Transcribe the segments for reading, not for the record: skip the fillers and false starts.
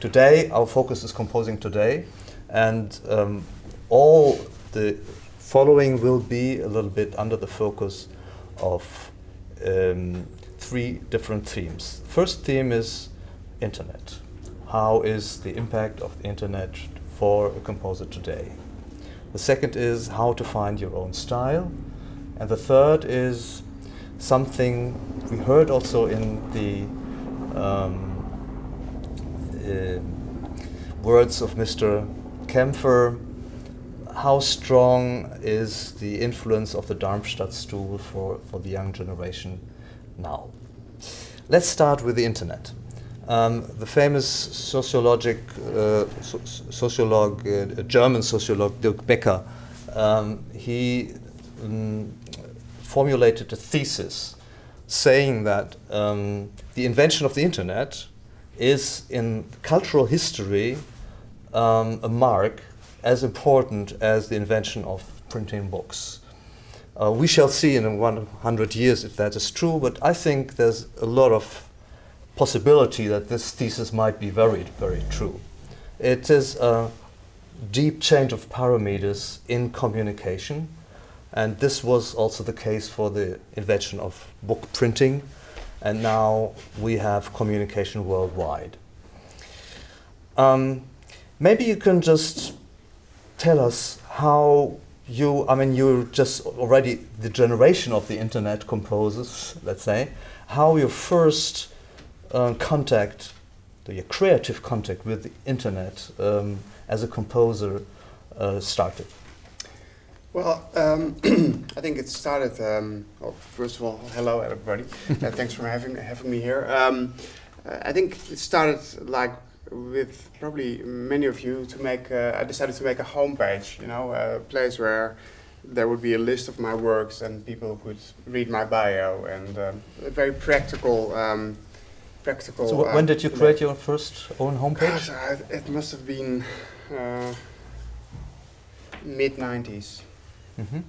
today our focus is composing today, and all the following will be a little bit under the focus of 3 different themes. First theme is internet. How is the impact of the internet for a composer today? The second is how to find your own style. And the third is something we heard also in the words of Mr. Kempfer. How strong is the influence of the Darmstadt stool for the young generation now? Let's start with the internet. The famous German sociologue Dirk Becker, he formulated a thesis saying that the invention of the internet is in cultural history a mark as important as the invention of printing books. We shall see in 100 years if that is true, but I think there's a lot of possibility that this thesis might be very, very true. It is a deep change of parameters in communication, and this was also the case for the invention of book printing, and now we have communication worldwide. Maybe you can just tell us how you're just already the generation of the internet composers, let's say, how your first your creative contact with the internet as a composer started. Well, I think it started. First of all, hello everybody. Thanks for having me here. I think it started like with probably many of you to make. I decided to make a homepage. A place where there would be a list of my works and people could read my bio, and a very practical. So when did you create your first own homepage? Gosh, it must have been mid-90s. Mm-hmm.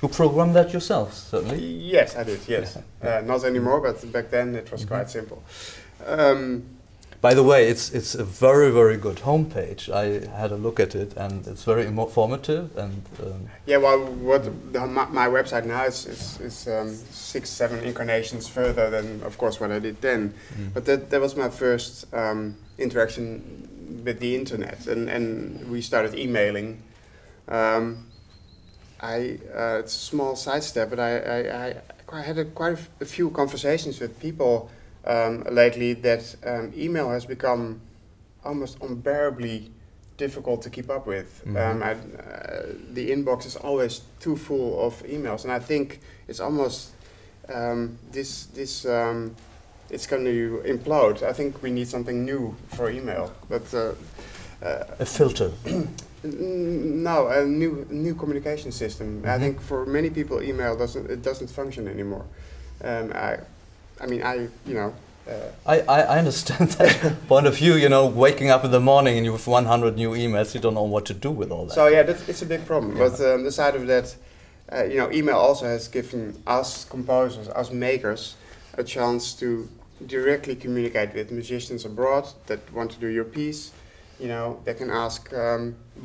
You programmed that yourself, certainly? Yes, I did, yes. Not anymore, but back then it was quite simple. By the way, it's a very, very good homepage. I had a look at it, and it's very informative. And yeah, well, my website now is 6-7 incarnations further than, of course, what I did then. But that was my first interaction with the internet, and we started emailing. It's a small sidestep, but I had quite a few conversations with people lately that email has become almost unbearably difficult to keep up with. The inbox is always too full of emails, and I think it's almost it's going to implode. I think we need something new for email, but a filter. No, a new communication system. I think for many people, email doesn't function anymore. I understand that point of view. Waking up in the morning and you have 100 new emails, you don't know what to do with all that. So yeah, it's a big problem. Yeah. But the side of that, email also has given us composers, us makers, a chance to directly communicate with musicians abroad that want to do your piece. They can ask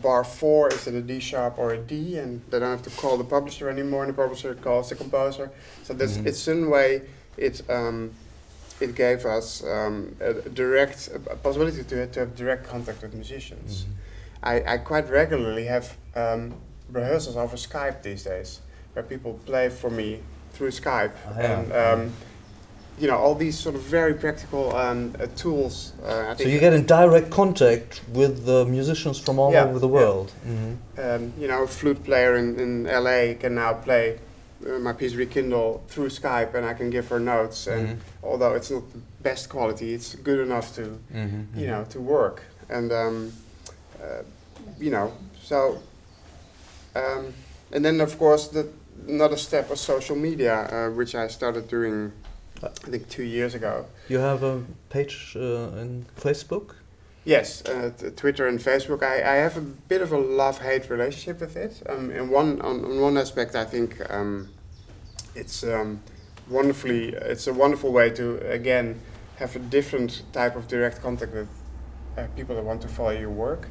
bar 4, is it a D sharp or a D, and they don't have to call the publisher anymore, and the publisher calls the composer. So that's it's in a way it gave us a possibility to have direct contact with musicians. I quite regularly have rehearsals over Skype these days, where people play for me through Skype, and all these sort of very practical tools. I think so you get in direct contact with the musicians from all over the world. A flute player in LA can now play my piece Rekindle through Skype, and I can give her notes. And although it's not the best quality, it's good enough to to work. And and then of course another step was social media, which I started doing. I think 2 years ago. You have a page in Facebook? Yes, Twitter and Facebook. I have a bit of a love-hate relationship with it. On one aspect, I think it's a wonderful way to again have a different type of direct contact with people that want to follow your work.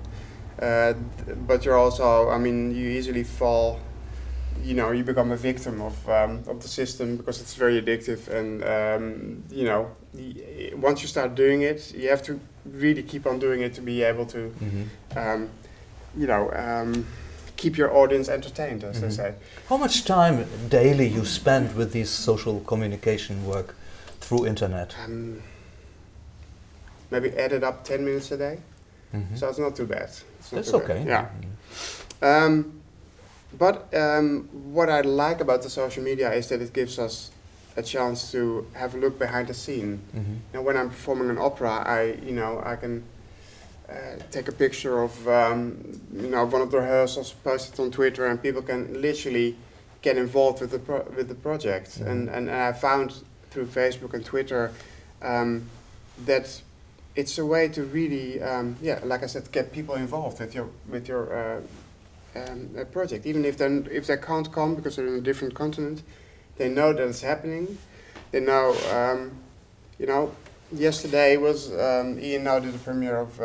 But you're also, I mean, you easily fall, you know, you become a victim of the system because it's very addictive. And, you know, once you start doing it, you have to really keep on doing it to be able to, you know, keep your audience entertained, as they say. How much time daily you spend with these social communication work through internet? Maybe added up 10 minutes a day. So it's not too bad. That's okay. Yeah. But what I like about the social media is that it gives us a chance to have a look behind the scene. Now, when I'm performing an opera, I can take a picture of you know, one of the rehearsals, post it on Twitter, and people can literally get involved with the project. And I found through Facebook and Twitter that it's a way to really, yeah, like I said, get people involved with your project. Even if they can't come because they're in a different continent, they know that it's happening. They know, you know, yesterday was Ian now did the premiere of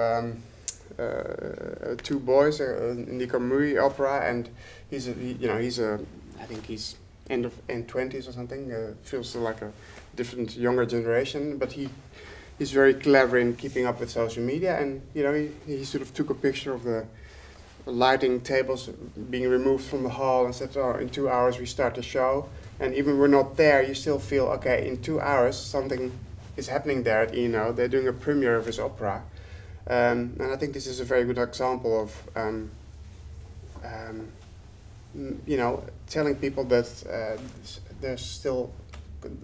Two Boys in the Kamui opera, and he's I think he's end 20s or something. Feels like a different younger generation, but he's very clever in keeping up with social media, and you know he sort of took a picture of the lighting tables being removed from the hall and said, "Oh, in 2 hours we start the show." And even we're not there, you still feel okay. In 2 hours, something is happening there at Eno. They're doing a premiere of his opera, and I think this is a very good example of, you know, telling people that there's still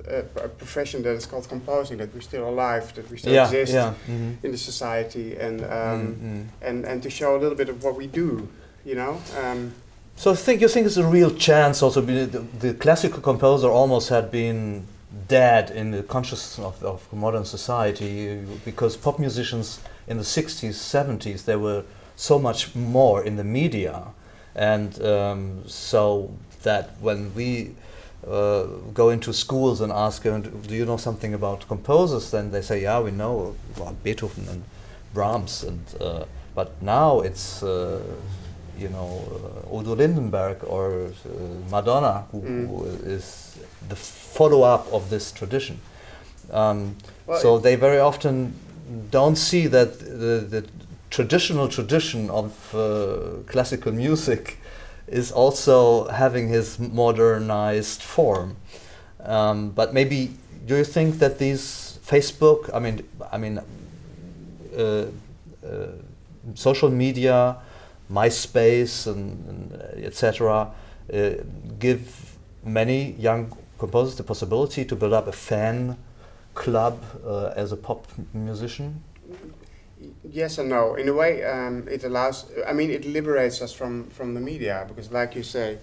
a profession that is called composing, that we're still alive, that we still exist in the society, and and to show a little bit of what we do, you know. So you think it's a real chance also? The classical composer almost had been dead in the consciousness of modern society, because pop musicians in the 60s, 70s, they were so much more in the media, and so that when we go into schools and ask, do you know something about composers? Then they say, yeah, we know about Beethoven and Brahms, and but now it's you know, Udo Lindenberg or Madonna, who is the follow-up of this tradition. So they very often don't see that the traditional tradition of classical music is also having his modernized form. But maybe, do you think that these Facebook, I mean, social media, MySpace and etc., give many young composers the possibility to build up a fan club as a pop musician? Yes and no. In a way, it allows. I mean, it liberates us from the media, because, like you say,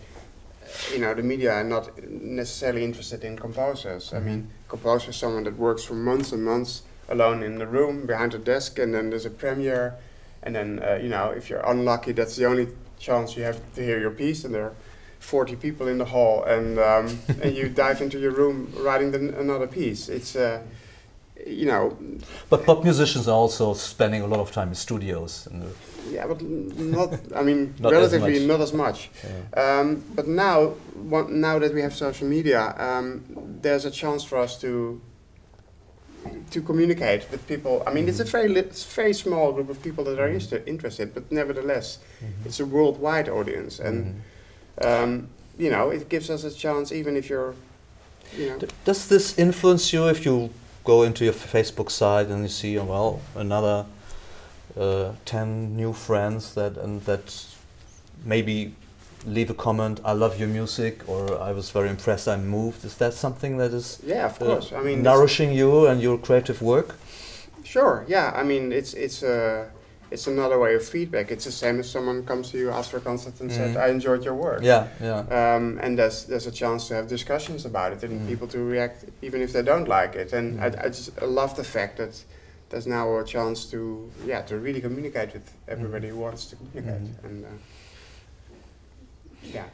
you know, the media are not necessarily interested in composers. I mean, composer is someone that works for months and months alone in the room behind a desk, and then there's a premiere, and then you know, if you're unlucky, that's the only chance you have to hear your piece, and there are 40 people in the hall, and and you dive into your room writing another piece. It's you know. But pop musicians are also spending a lot of time in studios. Yeah, but not. I mean, not relatively as not as much. Yeah. But now that we have social media, there's a chance for us to communicate with people. I mean, it's a very small group of people that are interested, but nevertheless, it's a worldwide audience, and you know, it gives us a chance, even if you're, you know. Does this influence you if you go into your Facebook site and you see, well, another 10 new friends that maybe leave a comment, I love your music, or I was very impressed, I'm moved? Is that something that is of course. I mean, nourishing you and your creative work? Sure, yeah. I mean, it's another way of feedback. It's the same as someone comes to you, asks for a concert, and said, I enjoyed your work. Yeah, yeah. And there's a chance to have discussions about it, and people to react even if they don't like it. And I love the fact that there's now a chance to really communicate with everybody who wants to communicate. And yeah.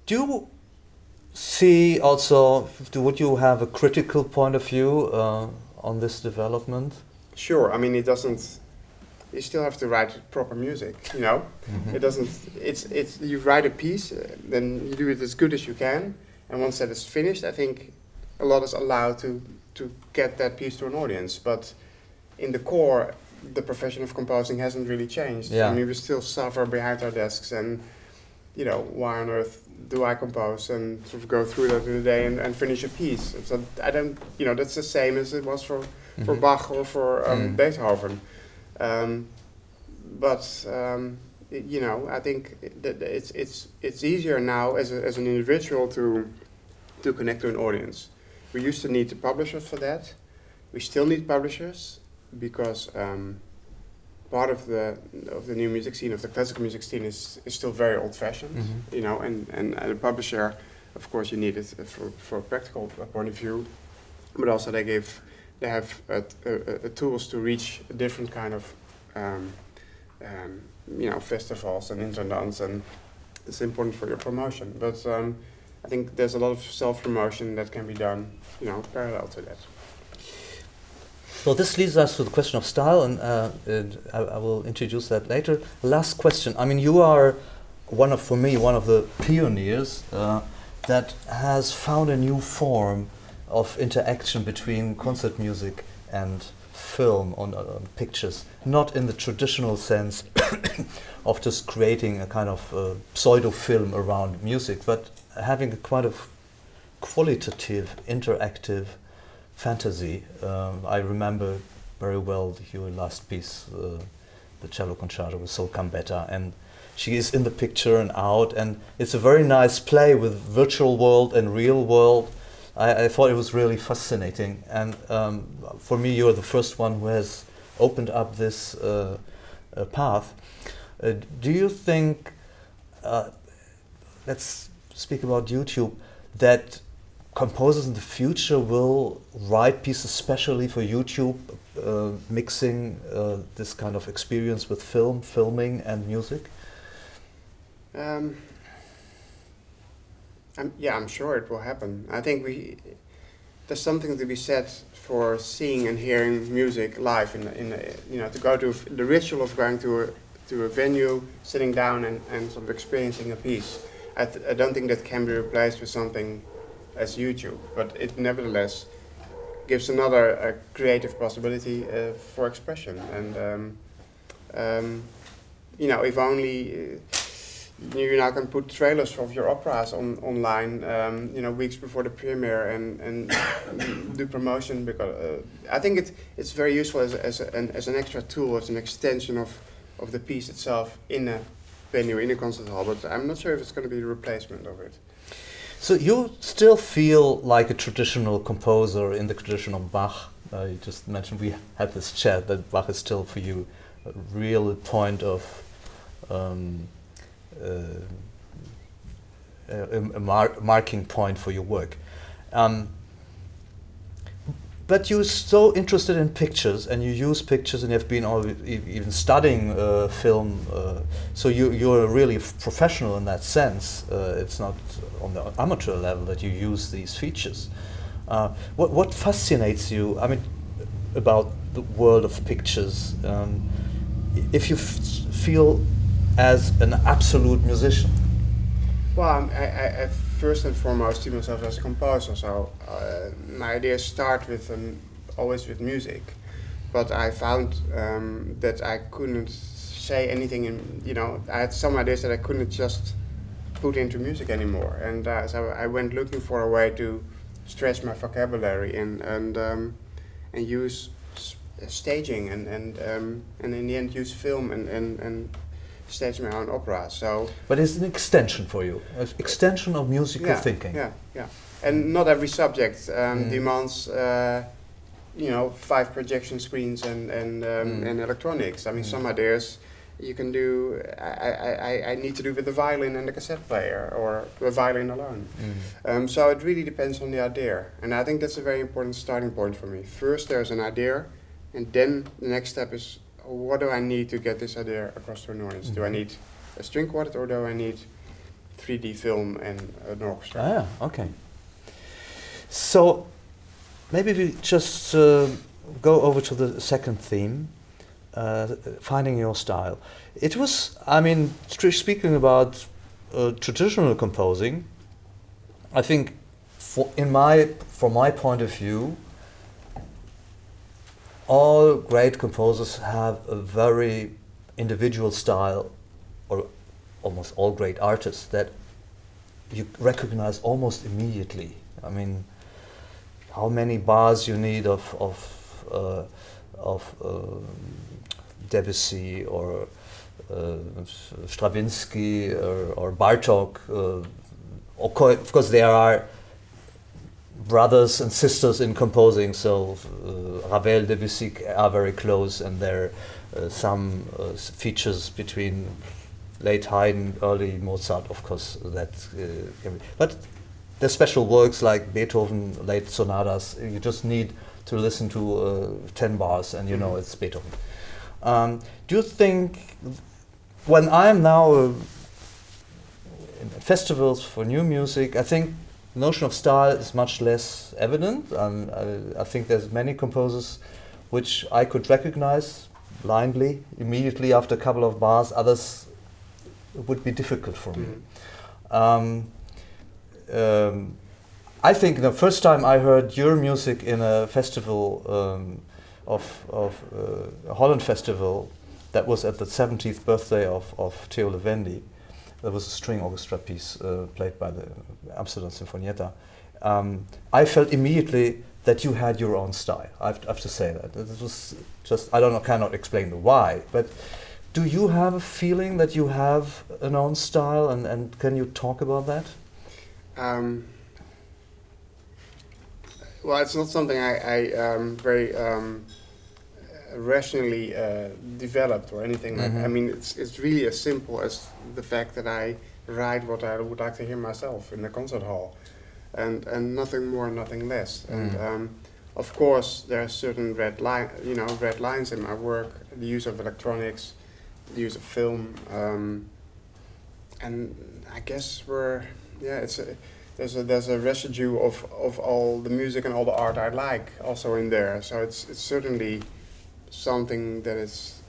Do you see also, would you have a critical point of view on this development? Sure. I mean, it doesn't you still have to write proper music, you know. It doesn't, it's you write a piece, then you do it as good as you can, and once that is finished, I think a lot is allowed to get that piece to an audience. But in the core, the profession of composing hasn't really changed. Yeah. I mean, we still suffer behind our desks, and you know, why on earth do I compose and sort of go through that in a day and finish a piece? So I don't, you know, that's the same as it was for Bach or for Beethoven. You know, I think that it's easier now as an individual to connect to an audience. We used to need the publishers for that. We still need publishers because part of the new music scene, of the classical music scene, is still very old-fashioned. You know, and a publisher, of course, you need it for a practical point of view, but also they have tools to reach a different kind of you know, festivals and interdance, and it's important for your promotion. But I think there's a lot of self-promotion that can be done, you know, parallel to that. So this leads us to the question of style, and I will introduce that later. Last question. I mean, you are for me, one of the pioneers that has found a new form of interaction between concert music and film on pictures, not in the traditional sense of just creating a kind of pseudo film around music, but having a quite of qualitative, interactive fantasy. I remember very well your last piece, the cello concerto with Sol Gambetta, and she is in the picture and out, and it's a very nice play with virtual world and real world. I thought it was really fascinating, and for me you're the first one who has opened up this path. Do you think, let's speak about YouTube, that composers in the future will write pieces specially for YouTube, mixing this kind of experience with filming and music? I'm sure it will happen. I think there's something to be said for seeing and hearing music live you know, to go to the ritual of going to a venue, sitting down and sort of experiencing a piece. I don't think that can be replaced with something as YouTube, but it nevertheless gives another creative possibility for expression. And you know, if only you now can put trailers of your operas online, you know, weeks before the premiere, and do promotion, because I think it's very useful as an extra tool, as an extension of the piece itself in a venue, in a concert hall. But I'm not sure if it's going to be a replacement of it. So you still feel like a traditional composer in the tradition of Bach? You just mentioned, we had this chat, that Bach is still for you a real point of a marking point for your work. But you're so interested in pictures, and you use pictures, and you've been even studying film, so you're really professional in that sense. It's not on the amateur level that you use these features. What fascinates you, I mean, about the world of pictures, if you feel as an absolute musician? Well, I first and foremost see myself as a composer, so my ideas start with always with music. But I found that I couldn't say anything you know, I had some ideas that I couldn't just put into music anymore, and so I went looking for a way to stretch my vocabulary and use staging and in the end use film and stage my own opera. So, but it's an extension for you, an extension of musical thinking. Yeah. And not every subject demands, you know, 5 projection screens and electronics. I mean, some ideas you can do. I need to do with the violin and the cassette player, or the violin alone. So it really depends on the idea, and I think that's a very important starting point for me. First, there's an idea, and then the next step is, what do I need to get this idea across to an audience? Do I need a string quartet, or do I need 3D film and an orchestra? Ah, okay. So maybe we just go over to the second theme. finding your style. It was, I mean, speaking about traditional composing, I think from my point of view, all great composers have a very individual style, or almost all great artists that you recognize almost immediately. I mean, how many bars you need of Debussy or Stravinsky or Bartók. Of course, there are brothers and sisters in composing, so Ravel, Debussy are very close, and there are some features between late Haydn, early Mozart, of course, that can be. But there's special works like Beethoven, late sonatas. You just need to listen to 10 bars and you know it's Beethoven. Do you think, when I'm now in festivals for new music, I think the notion of style is much less evident. I think there's many composers which I could recognize blindly, immediately after a couple of bars. Others would be difficult for me. I think the first time I heard your music in a festival a Holland festival, that was at the 70th birthday of Theo Levendi. There was a string orchestra piece played by the Amsterdam Sinfonietta. I felt immediately that you had your own style. I have to say that. It was just, I don't know, cannot explain the why, but do you have a feeling that you have an own style, and can you talk about that? Well, it's not something I very rationally developed or anything like that. I mean, it's really as simple as the fact that I write what I would like to hear myself in the concert hall, and nothing more, nothing less. And of course, there are certain red lines in my work: the use of electronics, the use of film, and I guess there's a residue of all the music and all the art I like also in there. So it's certainly something that is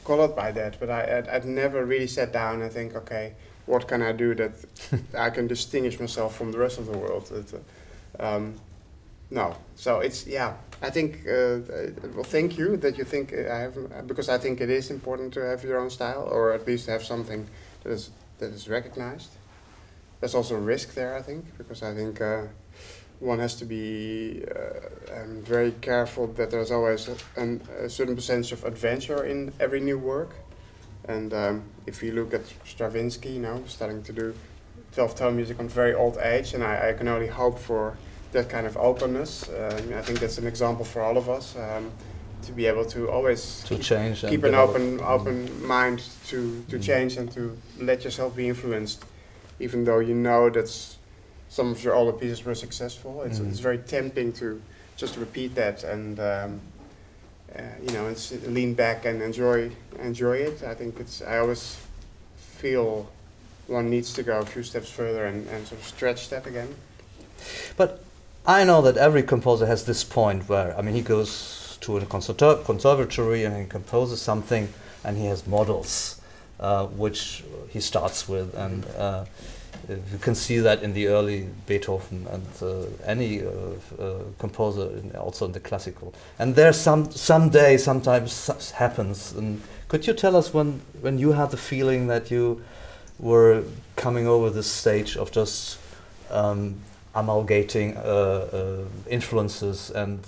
colored by that. But I'd never really sat down and think, okay, what can I do that I can distinguish myself from the rest of the world? No. So it's, I think, well, thank you that you think I have, because I think it is important to have your own style, or at least have something that is recognized. There's also a risk there, I think, because I think one has to be very careful that there's always a certain percentage of adventure in every new work. And if you look at Stravinsky, starting to do 12-tone music on very old age, and I can only hope for that kind of openness. I think that's an example for all of us, to be able to always keep an open mind to change and to let yourself be influenced, even though you know that some of your older pieces were successful. It's very tempting to just repeat that and lean back and enjoy it. I think I always feel one needs to go a few steps further and sort of stretch that again. But I know that every composer has this point where, I mean, he goes to a conservatory and he composes something, and he has models which he starts with, and you can see that in the early Beethoven and any composer, also in the classical. And there's sometimes happens. And could you tell us when you had the feeling that you were coming over this stage of just amalgamating influences and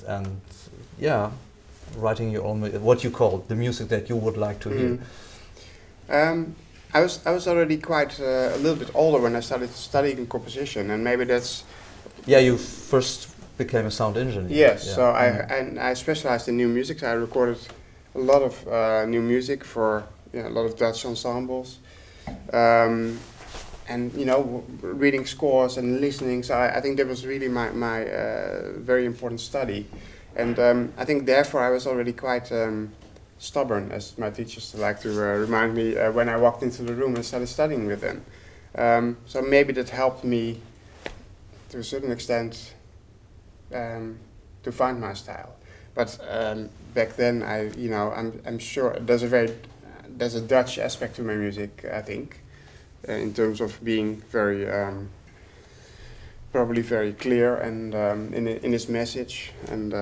writing your own, what you call the music that you would like to hear? I was already quite a little bit older when I started studying composition, and maybe that's... Yeah, you first became a sound engineer. Yes, so I specialized in new music. So I recorded a lot of new music for a lot of Dutch ensembles. And reading scores and listening, so I think that was really my very important study, and I think therefore I was already quite stubborn, as my teachers like to remind me when I walked into the room and started studying with them. So maybe that helped me to a certain extent to find my style. But back then, I'm sure there's a Dutch aspect to my music, I think, in terms of being very probably very clear and in its message, and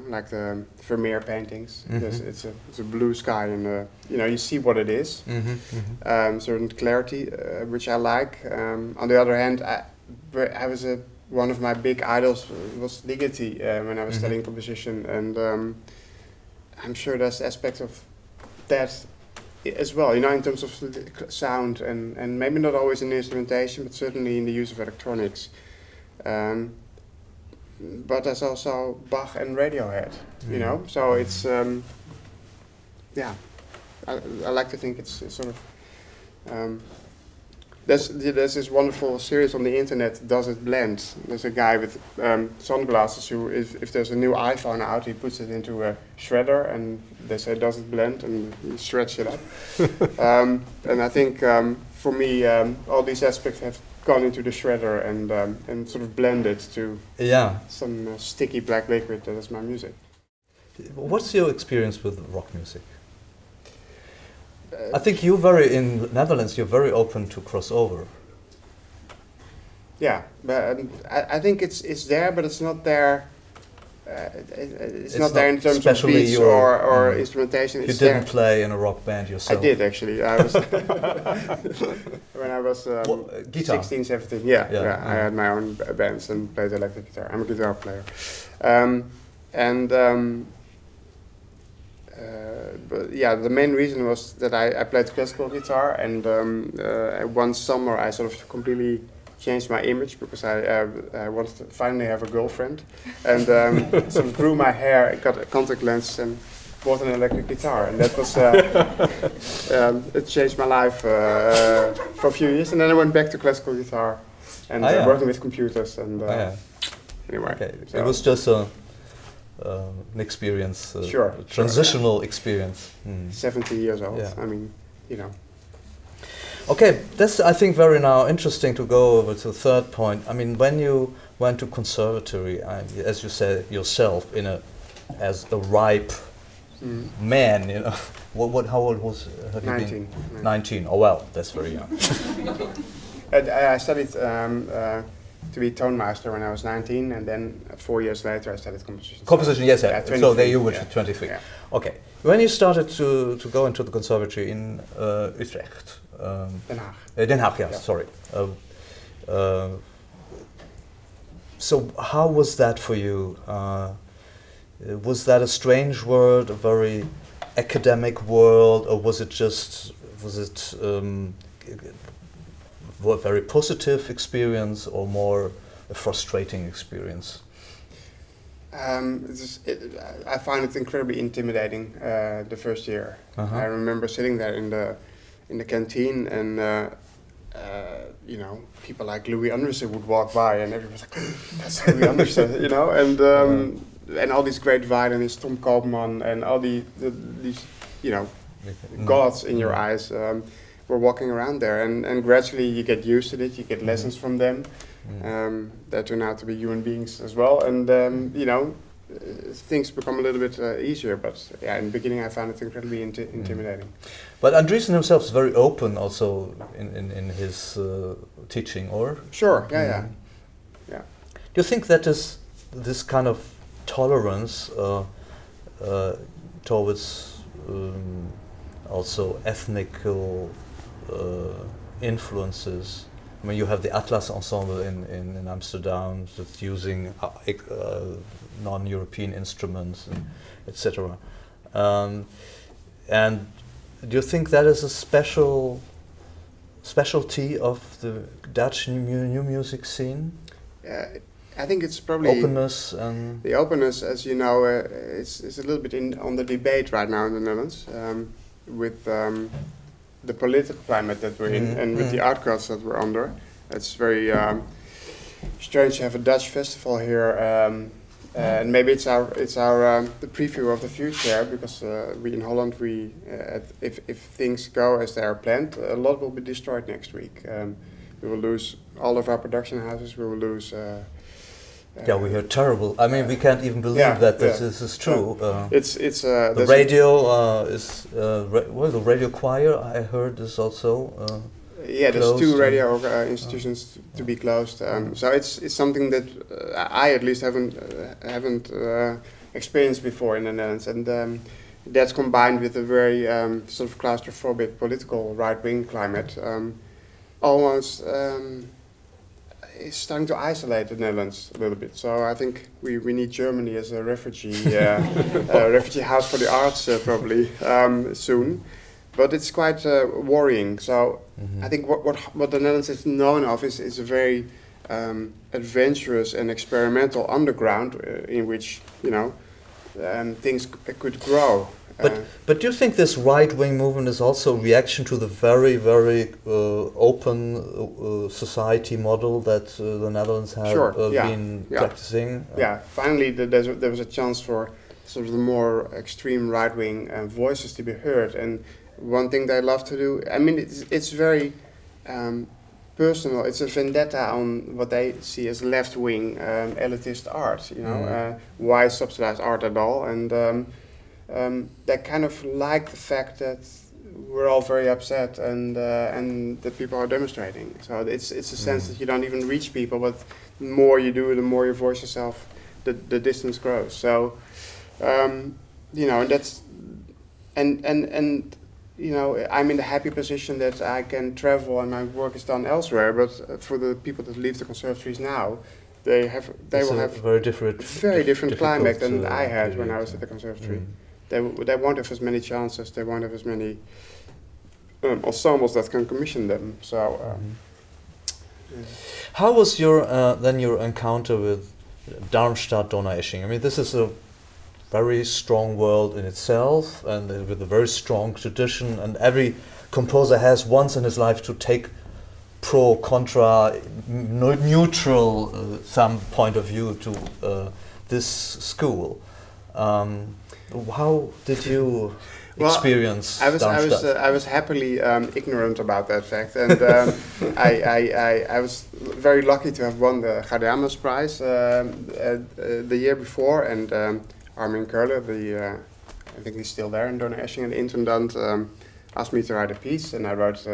like the Vermeer paintings. Mm-hmm. It's a blue sky, and you see what it is. Mm-hmm. Certain clarity, which I like. On the other hand, I was one of my big idols was Ligeti when I was studying composition, and I'm sure there's aspects of that as well, in terms of sound and maybe not always in the instrumentation, but certainly in the use of electronics. But there's also Bach and Radiohead, so it's I like to think it's sort of there's this wonderful series on the internet, Does It Blend? There's a guy with sunglasses who, if there's a new iPhone out, he puts it into a shredder and they say, does it blend? And he shreds it up. And I think for me, all these aspects have gone into the shredder and sort of blended to some sticky black liquid that is my music. What's your experience with rock music? I think in the Netherlands, you're very open to crossover. Yeah, but I think it's there, but it's not there. It's not there in terms of beats or instrumentation. You didn't play in a rock band yourself. I did actually. I was when I was 16, 17. Yeah. I had my own bands and played electric guitar. I'm a guitar player, but the main reason was that I played classical guitar, and one summer I sort of completely changed my image because I wanted to finally have a girlfriend, and sort of grew my hair, got a contact lens, and bought an electric guitar, and that was it changed my life for a few years, and then I went back to classical guitar and working with computers, and anyway. Okay. So it was just an experience, transitional experience. 70 years old. Yeah. I mean, Okay, that's I think very now interesting to go over to the third point. I mean, when you went to conservatory, as you said yourself, as a ripe man, how old was? 19. 19. Oh well, that's very young. I studied to be tonemaster when I was 19, and then 4 years later I studied composition. Composition, yes. So there you were 23. Yeah. Okay. When you started to go into the conservatory in Utrecht. Den Haag. Den Haag, yeah. Sorry. So how was that for you? Was that a strange world, a very academic world, or was it a very positive experience or more a frustrating experience? I found it incredibly intimidating the first year. I remember sitting there in the canteen, and people like Louis Anderson would walk by, and everyone was like, "That's Louis Anderson," and all these great violinists, Tom Koopman, and all these gods in your eyes were walking around there, and gradually you get used to it. You get lessons from them. They turn out to be human beings as well, and things become a little bit easier. But in the beginning I found it incredibly intimidating. But Andreessen himself is very open also in his teaching, or? Sure, yeah. Do you think that is this kind of tolerance towards also ethnical influences? I mean, you have the Atlas Ensemble in Amsterdam that's using non-European instruments, etc. And do you think that is a specialty of the Dutch new music scene? I think it's probably openness, and the openness, as you know, is a little bit on the debate right now in the Netherlands with the political climate that we're in, and with the art culture that we're under. It's very strange to have a Dutch festival here, and maybe it's our the preview of the future, because we in Holland, if things go as they are planned, a lot will be destroyed next week. We will lose all of our production houses. We will lose Yeah, we heard terrible. I mean, we can't even believe that this is true. It's the radio is the radio choir. I heard is also. There's 2 radio institutions to be closed. So it's something that I at least haven't experienced before in the Netherlands, and that's combined with a very sort of claustrophobic political right-wing climate. Almost. It's starting to isolate the Netherlands a little bit. So I think we need Germany as a refugee refugee house for the arts probably soon. But it's quite worrying. So I think what the Netherlands is known of is a very adventurous and experimental underground in which things could grow. But do you think this right-wing movement is also a reaction to the very, very open society model that the Netherlands have been practicing? Finally there was a chance for sort of the more extreme right-wing voices to be heard. And one thing they love to do, I mean, it's very personal. It's a vendetta on what they see as left-wing elitist art. Why subsidize art at all? And they kind of like the fact that we're all very upset and that people are demonstrating. So it's a sense that you don't even reach people, but the more you do, the more you voice yourself, the distance grows. So and that's and I'm in the happy position that I can travel and my work is done elsewhere. But for the people that leave the conservatories now, they will have very different climate than I had when I was at the conservatory. They won't have as many chances. They won't have as many ensembles that can commission them. So, how was your encounter with Darmstadt Donaueschingen? I mean, this is a very strong world in itself, and with a very strong tradition. And every composer has once in his life to take pro, contra, neutral some point of view to this school. How did you experience Darmstadt? I was happily ignorant about that fact, and I was very lucky to have won the Gaudeamus Prize the year before, and Armin Köhler, I think he's still there in Donaueschingen, the intendant, asked me to write a piece, and I wrote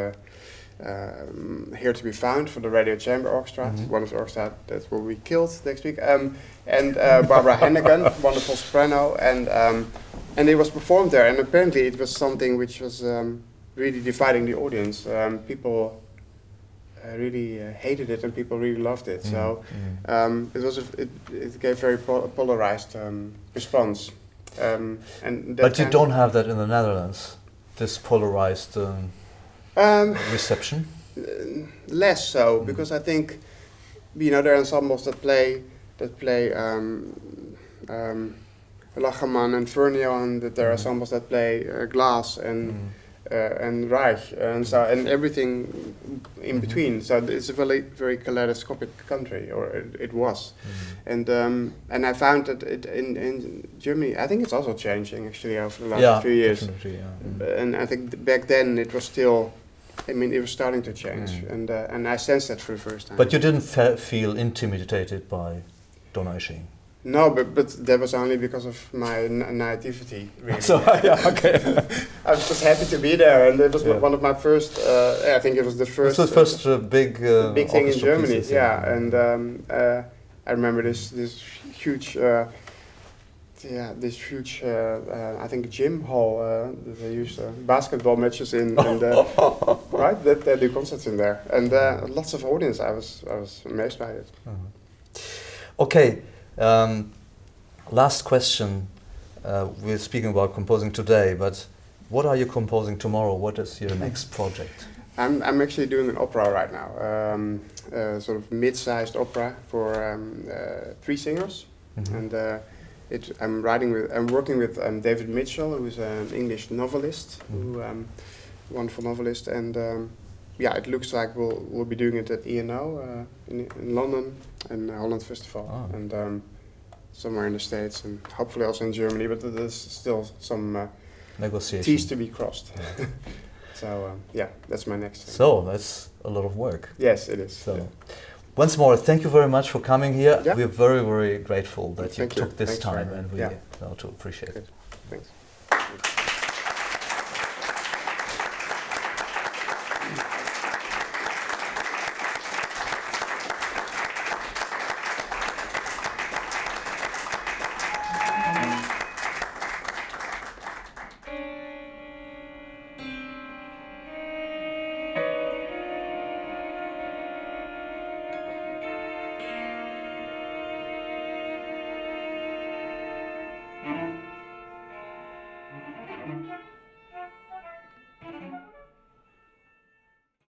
Here to be Found for the Radio Chamber Orchestra, one of the orchestra that will be killed next week, and Barbara Hennigan, wonderful soprano, and it was performed there, and apparently it was something which was really dividing the audience. People really hated it, and people really loved it. So it gave very polarized response. But you don't have that in the Netherlands, this polarized reception? Less so, because I think there are ensembles that play Lacherman and Vernio, and that there are ensembles that play Glass and Reich, and everything in between. So it's a very, very kaleidoscopic country, or it was, and I found that in Germany, I think it's also changing actually over the last few years. And I think back then it was still, it was starting to change, and I sensed that for the first time. But you didn't feel intimidated by Donaueschingen? No, but that was only because of my naivety, really. So, okay. I was just happy to be there, and it was one of my first, I think it was the first... It was the first big thing in Germany, pieces, and I remember this huge, I think gym hall that they use basketball matches in, and right, that they do concerts in there, and lots of audience. I was amazed by it. Okay. Last question. We're speaking about composing today, but what are you composing tomorrow? What is your next project? I'm actually doing an opera right now, sort of mid-sized opera for 3 singers, and I'm working with David Michel, who's an English novelist, wonderful novelist, and it looks like we'll be doing it at ENO in London and Holland Festival, and somewhere in the States, and hopefully also in Germany, but there's still some T's to be crossed. So that's my next thing. So that's a lot of work. Yes, it is. So, once more, thank you very much for coming here. Yeah. We're very, very grateful that you Thank you. took this Thanks for time, having and me. we Yeah. know to appreciate it. Thanks.